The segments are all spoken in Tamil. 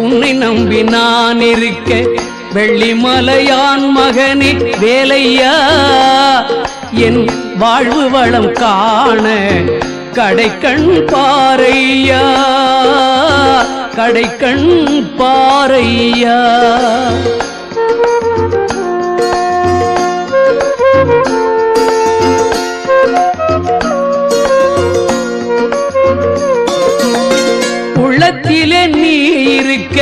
உன்னை நம்பி நான் இருக்க வெள்ளிமலையான் மகனே வேலையா என் வாழ்வு வளம் காண கடைக்கண் பாரையா கடைக்கண் பாரையா. உள்ளத்திலே நீ இருக்க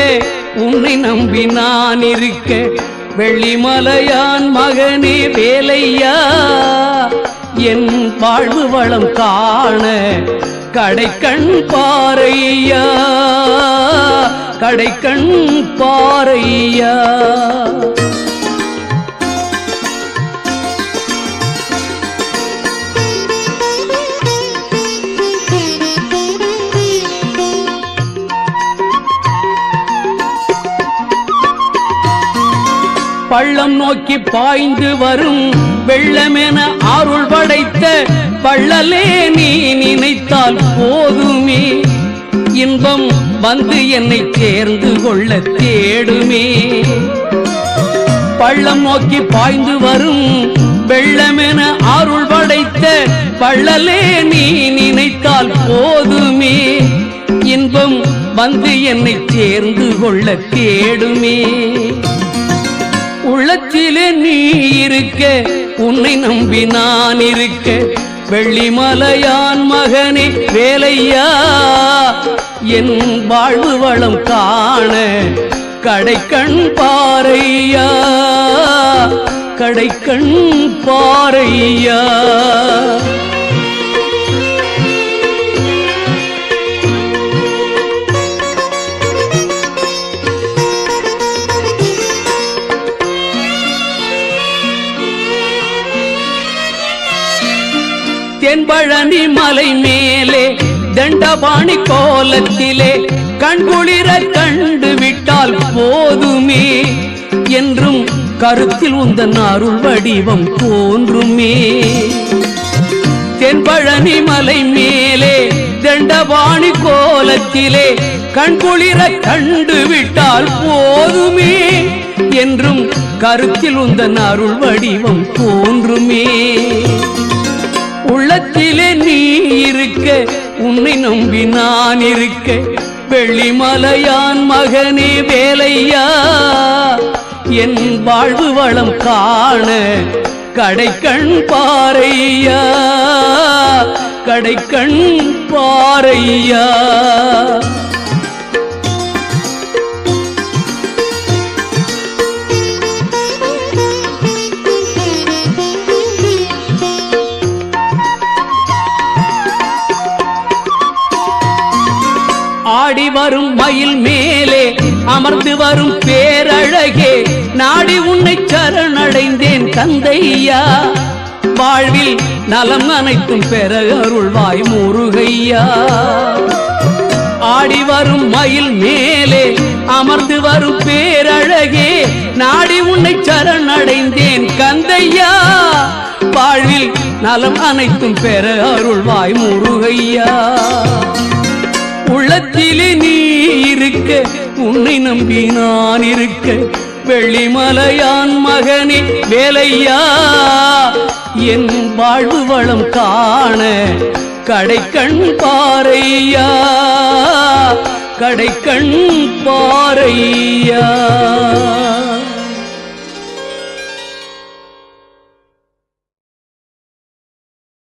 உன்னை நம்பி நான் இருக்க வெள்ளிமலையான் மகனே வேலையா என் வாழ்வு வளம் காண கடைக்கண் பாரையா கடைக்கண் பாரையா. பள்ளம் நோக்கி பாய்ந்து வரும் வெள்ளமென அருள் படைத்த பள்ளலே நீ நினைத்தால் போதுமே இன்பம் வந்து என்னை சேர்ந்து கொள்ள தேடுமே. பள்ளம் நோக்கி பாய்ந்து வரும் வெள்ளமென அருள் படைத்த பள்ளலே நீ நினைத்தால் போதுமே இன்பம் வந்து என்னை சேர்ந்து கொள்ள தேடுமே. உள்ளத்திலே நீ இருக்க உன்னை நம்பி நான் இருக்க வெள்ளிமலையான் மகனே வேலையா என் வாழ்வு வளம் காண கடைக்கண் பாரையா கடைக்கண் பாரையா. தென்பழனி மலை மேலே தண்டபாணி கோலத்திலே கண்குளிர கண்டு விட்டால் போதுமே என்றும் கருத்தில் உந்தன் அருள் வடிவம் தோன்றுமே. தென்பழனி மலை மேலே தண்டபாணி கோலத்திலே கண்குளிர கண்டு விட்டால் போதுமே என்றும் கருத்தில் உந்தன் அருள் வடிவம் தோன்றுமே. உள்ளத்திலே நீ இருக்க உன்னை நம்பி நான் இருக்க வெள்ளிமலையான் மகனே வேலையா என் வாழ்வு வளம் காண கடைக்கண் பாரையா கடைக்கண் பாரையா. ஆடி வரும் மயில் மேலே அமர்ந்து வரும் பேரழகே நாடி உன்னை சரணடைந்தேன் தந்தையா வாழ்வில் நலம் அனைத்தும் பெற அருள்வாய் முருகையா. ஆடி வரும் மயில் மேலே அமர்ந்து வரும் பேரழகே நாடி உன்னை சரணடைந்தேன் கந்தையா வாழ்வில் நலம் அனைத்தும் பெற அருள்வாய் முருகையா. உள்ளத்திலே நீ இருக்க உன்னை நம்பி நான் இருக்க வெள்ளிமலையான் மகனே வேலையா என் வாழ்வு வளம் காண கடைக்கண் பாரையா கடைக்கண் பாரையா.